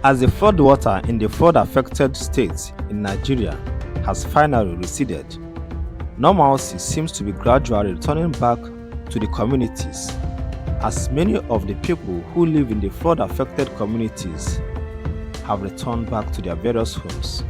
As the floodwater in the flood-affected states in Nigeria has finally receded, normalcy seems to be gradually returning back to the communities, as many of the people who live in the flood-affected communities have returned back to their various homes.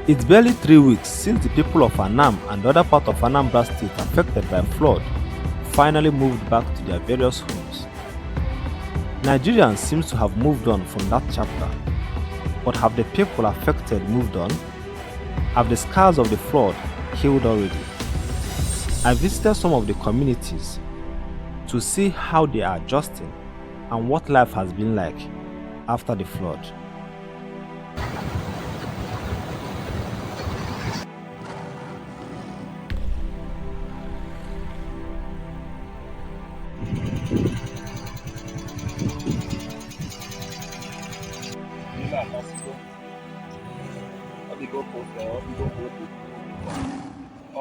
It's barely 3 weeks since the people of Anam and other parts of Anambra State affected by flood finally moved back to their various homes. Nigerians seem to have moved on from that chapter, but have the people affected moved on? Have the scars of the flood healed already? I visited some of the communities to see how they are adjusting and what life has been like after the flood.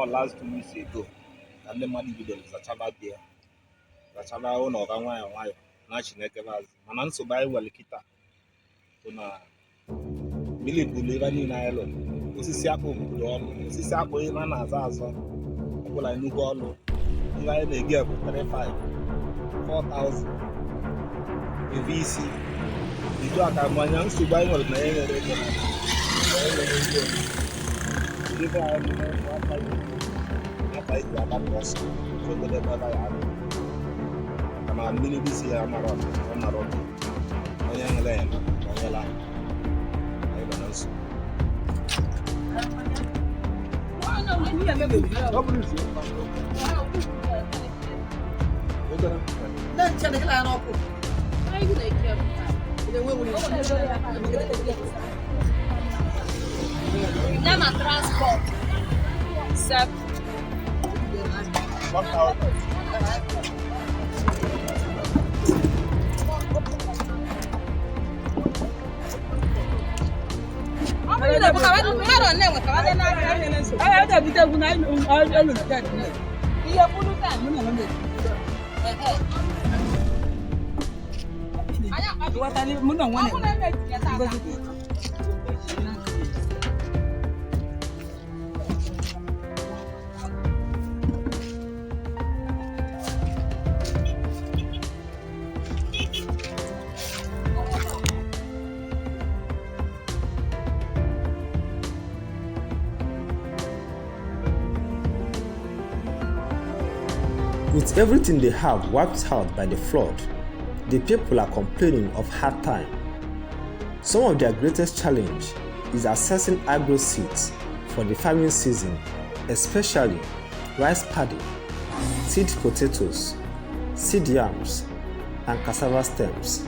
Last 2 weeks ago, and the money video is a chava there. The chava own or one national cavas. And so by Walikita. So now, Billy believe in Ireland. This is Yako, this is Yako, even as also. People I knew all. I they give 35, 4,000. The VC. The job I'm young to buy what I was so the brother. I'm a mini busy. I'm a road. I am a land. I don't know. Transport. Except With everything they have wiped out by the flood, the people are complaining of hard time. Some of their greatest challenge is accessing agro seeds for the farming season, especially rice paddy, seed potatoes, seed yams, and cassava stems.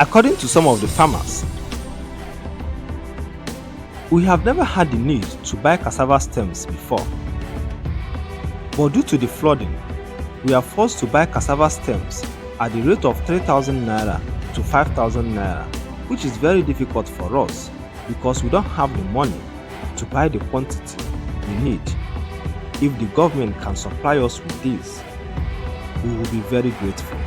According to some of the farmers, we have never had the need to buy cassava stems before, but due to the flooding, we are forced to buy cassava stems at the rate of 3,000 naira to 5,000 naira, which is very difficult for us because we don't have the money to buy the quantity we need. If the government can supply us with this, we will be very grateful.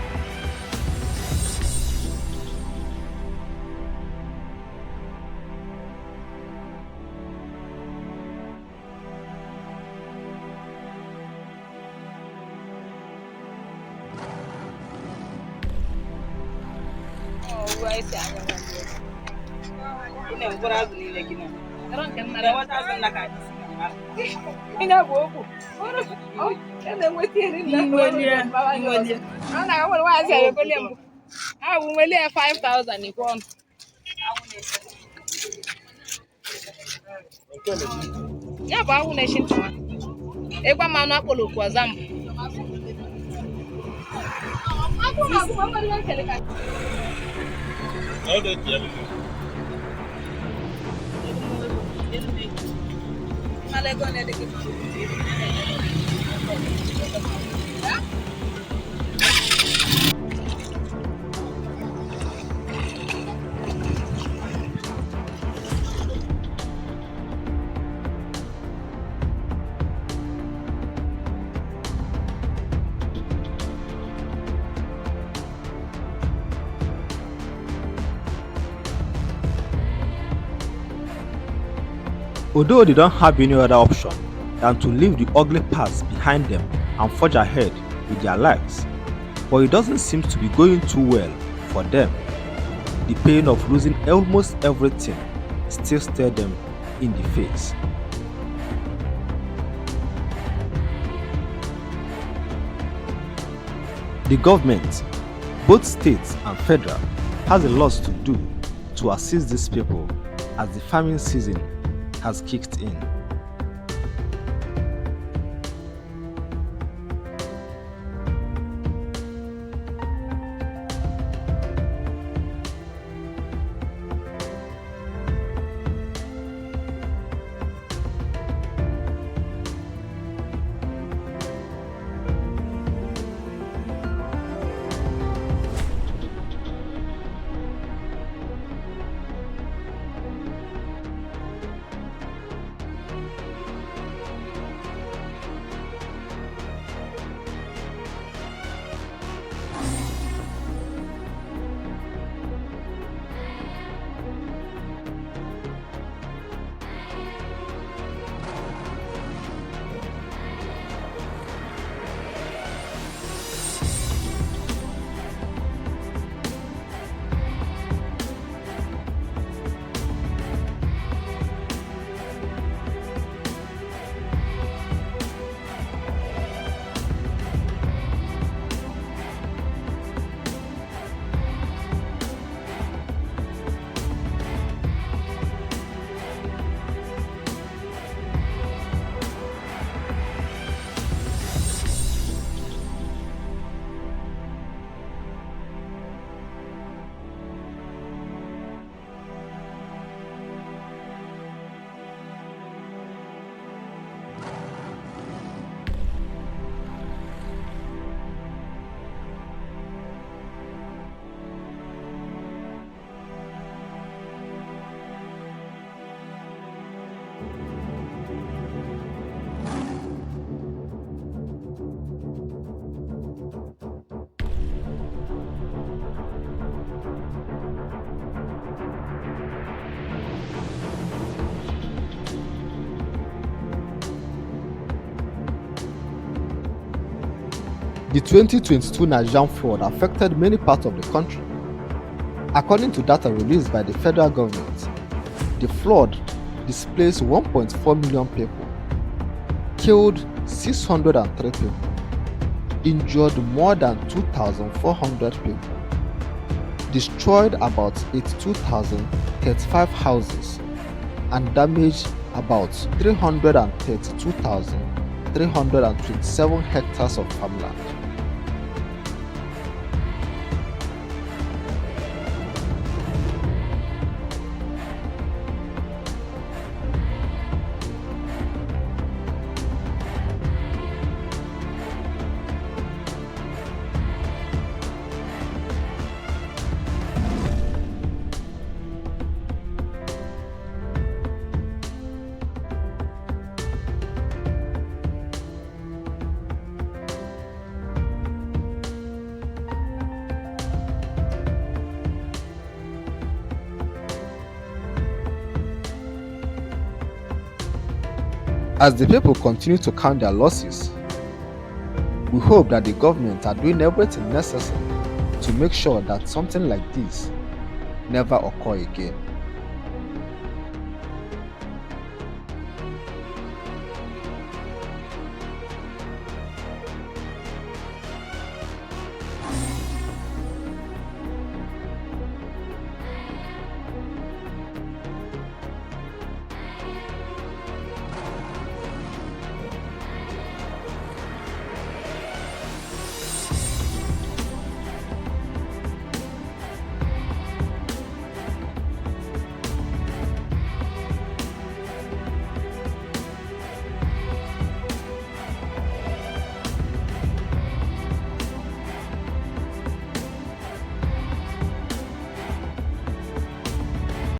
I 5,000 ikon. Ya ba wu na shin tama. E gba ma na polo ko azam. Although they don't have any other option than to leave the ugly past behind them and forge ahead with their lives, but it doesn't seem to be going too well for them. The pain of losing almost everything still stares them in the face. The government, both states and federal, has a lot to do to assist these people as the farming season has kicked in. The 2022 Nigerian flood affected many parts of the country. According to data released by the federal government, the flood displaced 1.4 million people, killed 603 people, injured more than 2,400 people, destroyed about 82,035 houses, and damaged about 332,327 hectares of farmland. As the people continue to count their losses, we hope that the government are doing everything necessary to make sure that something like this never occur again.